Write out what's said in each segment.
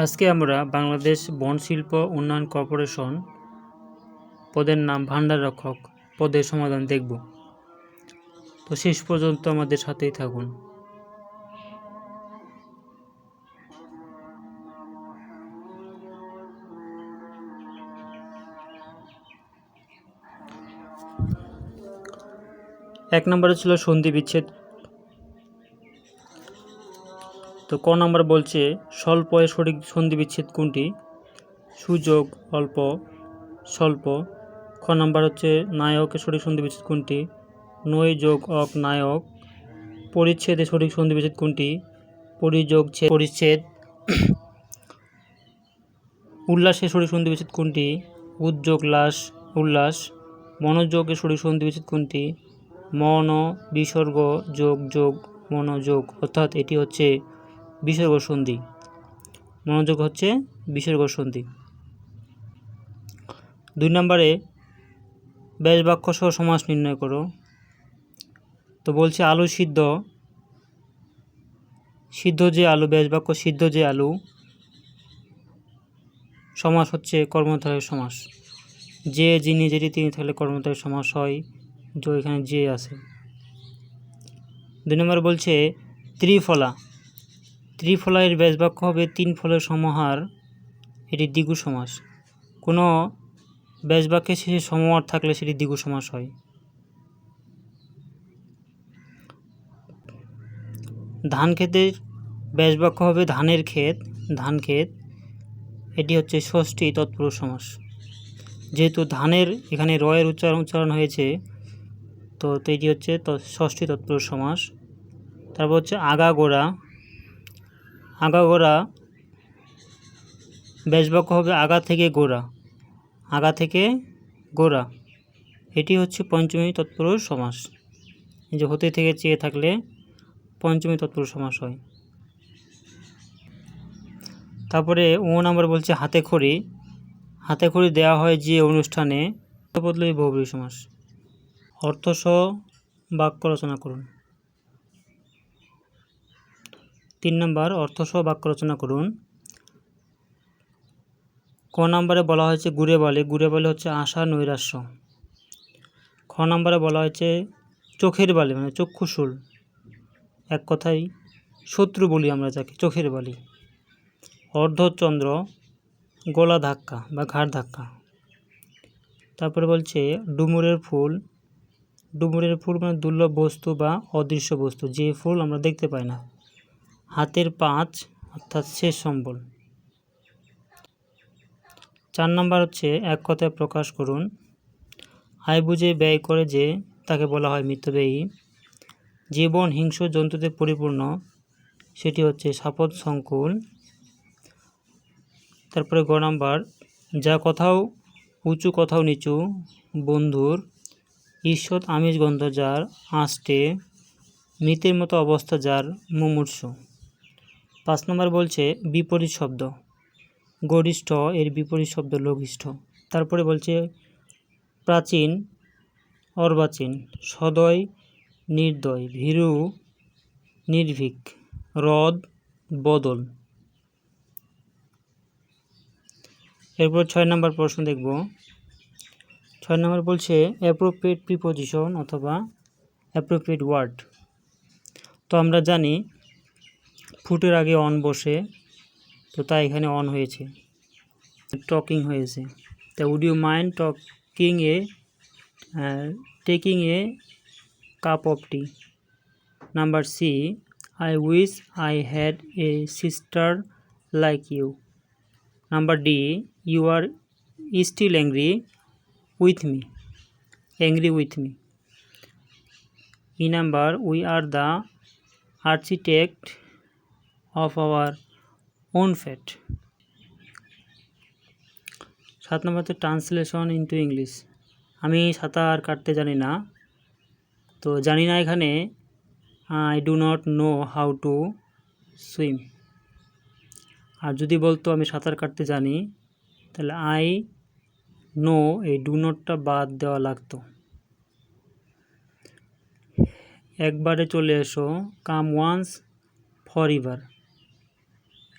আজকে আমরা বাংলাদেশ বন শিল্প উন্নয়ন কর্পোরেশন পদের নাম ভান্ডার রক্ষক পদের সমাধান দেখব। তো শেষ পর্যন্ত আমাদের সাথেই থাকুন। এক নম্বরে ছিল সন্ধি বিচ্ছেদ। তো ক নম্বর বলছে স্বল্প এর সঠিক সন্ধি বিচ্ছেদ কোনটি? সুযোগ, অল্প, স্বল্প। খ নম্বর হচ্ছে নায়কের সঠিক সন্ধি বিচ্ছেদ কোনটি? নৈ যোগ অক নায়ক। পরিচ্ছেদের সঠিক সন্ধি বিচ্ছেদ কোনটি? পরিযোগ পরিচ্ছেদ। উল্লাসের সঠিক সন্ধি বিচ্ছেদ কোনটি? উদ্যোগ লাস উল্লাস। মনোযোগের সঠিক সন্ধি বিচ্ছেদ কোনটি? মন বিসর্গ যোগ যোগ মনোযোগ, অর্থাৎ এটি হচ্ছে বিসর্গ সন্ধি। মনোযোগ হচ্ছে বিসর্গ সন্ধি। 2 নম্বরে ব্যাস বাক্য সহ সমাস নির্ণয় করো। তো বলছে আলু সিদ্ধ, সিদ্ধ যে আলু, ব্যাস বাক্য সিদ্ধ যে আলু। সমাস হচ্ছে কর্মধারয় সমাস। যে যিনি যেটি তিনি থাকলে কর্মধারয় সমাস হয়, তো এখানে যে আছে। 2 নম্বর বলছে ত্রিফলা, ত্রিফলা এর ব্যাস বাক্য হবে 3 ফলের সমাহার, এটি দ্বিগু সমাস। কোনো ব্যাস বাক্যে শেষে সমহার থাকলে সেটি দ্বিগু সমাস হয়। ধান ক্ষেতের ব্যাস বাক্য হবে ধানের ক্ষেত, ধান ক্ষেত, এটি হচ্ছে ষষ্ঠী তৎপুরুষ সমাস। যেহেতু ধানের এখানে রয়ের উচ্চারণ হয়েছে, তো এটি হচ্ছে ষষ্ঠী তৎপুরুষ সমাস। তারপর হচ্ছে আগাগোড়া, আগাগোড়া ব্যাস বাক্য হবে আগা থেকে গোড়া, আগা থেকে গোড়া, এটি হচ্ছে পঞ্চমী তৎপুরুষ সমাস। এই যে হতে থেকে চেয়ে থাকলে পঞ্চমী তৎপুরুষ সমাস হয়। তারপরে ও নাম্বার বলছে হাতে খড়ি, হাতে খড়ি দেওয়া হয় যে অনুষ্ঠানে, বদলে বহুব্রীহি সমাস। অর্থসহ বাক্য রচনা করুন। 3 নম্বর অর্থসহ বাক্য রচনা করুন। ক নম্বরে বলা হয়েছে গুড়ে বলে, গুড়ে বলে হচ্ছে আশা নৈরাশ্য। খ নম্বরে বলা হয়েছে চোখের বালি মানে চক্ষুশূল, এক কথায় শত্রু বলি আমরা যাকে, চোখের বালি। অর্ধচন্দ্র গলা ধাক্কা বা ঘাড় ধাক্কা। তারপরে বলছে ডুমুরের ফুল, ডুমুরের ফুল মানে দুর্লভ বস্তু বা অদৃশ্য বস্তু, যে ফুল আমরা দেখতে পাই না। হাতের পাঁচ অর্থাৎ শেষ সম্বল। 4 নম্বর হচ্ছে এক কথায় প্রকাশ করুন। আয় বুঝে ব্যয় করে যে তাকে বলা হয় মিতব্যয়ী। জীবন হিংস্র জন্তুতে পরিপূর্ণ, সেটি হচ্ছে সাপদ সংকুল। তারপরে গ নাম্বার যা কোথাও উঁচু কোথাও নিচু, বন্ধুর। ঈষৎ আমিষ গন্ধ যার, আষ্টে। মৃতের মতো অবস্থা যার, মুমূর্ষু। 5 নম্বর বলছে বিপরীত শব্দ। গরিষ্ঠ এর বিপরীত শব্দ লঘিষ্ঠ। তারপরে বলছে প্রাচীন অর্বাচীন, সদয় নির্দয়, ভীরু নির্ভীক, হ্রদ বদল। এরপর 6 নম্বর প্রশ্ন দেখব। 6 নম্বর বলছে অ্যাপ্রোপ্রিয়েট প্রিপোজিশন অথবা অ্যাপ্রোপ্রিয়েট ওয়ার্ড। তো আমরা জানি ফুটের আগে অন বসে, তো তাই এখানে অন হয়েছে, টকিং হয়েছে। তা would you mind taking a cup of tea. Number C I wish I had a sister like you. Number D you are still angry with me, angry with me. E number we are the architect of our own fate. 7 নম্বর হচ্ছে translation into English. আমি সাঁতার কাটতে জানি না, তো জানি না এখানে I do not know how to swim. আর যদি বলতো আমি সাঁতার কাটতে জানি, তাহলে আই নো এই ডু নটটা বাদ দেওয়া লাগতো। একবারে চলে এসো, come once for ever.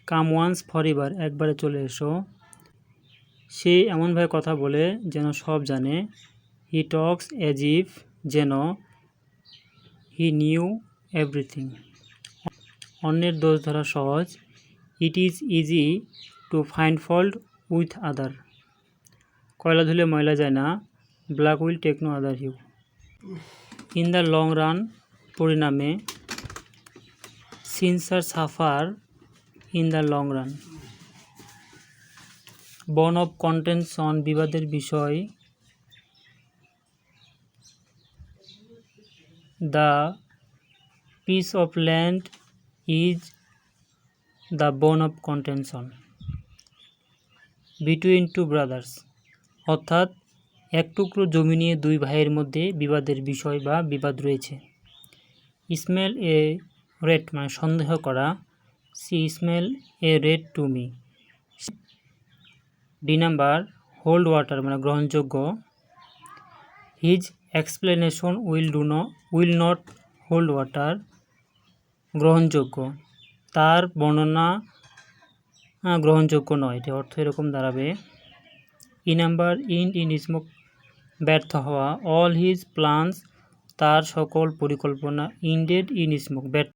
Come once for ever, একবারে চলে এসো। সে এমনভাবে কথা বলে যেন সব জানে। হি টকস অ্যাজ ইফ, যেন। হি নিউ এভরিথিং, অন্যের দোষ ধরা সহজ। It is easy to find fault with other, কয়লা ধুলে ময়লা যায় না। Black will take no other hue. In the long run, পরিণামে। Sincere suffer in the long run. Bone of contention, বিবাদের বিষয়। The piece of land is the bone of contention. Between two brothers, অর্থাৎ এক টুকরো জমি নিয়ে দুই ভাইয়ের মধ্যে বিবাদের বিষয় বা বিবাদ রয়েছে। স্মেল এ রেট, মানে সন্দেহ করা। C smell a rat to me. D number, hold water, মানে গ্রহণযোগ্য। His explanation will not hold water, গ্রহণযোগ্য। তার বর্ণনা গ্রহণযোগ্য নয়, এটি অর্থ এরকম দাঁড়াবে। ই নাম্বার, ইন স্মোক, ব্যর্থ হওয়া। অল হিজ প্ল্যানস, তার সকল পরিকল্পনা। ইন্ডেড ইন স্মোক, ব্যর্থ।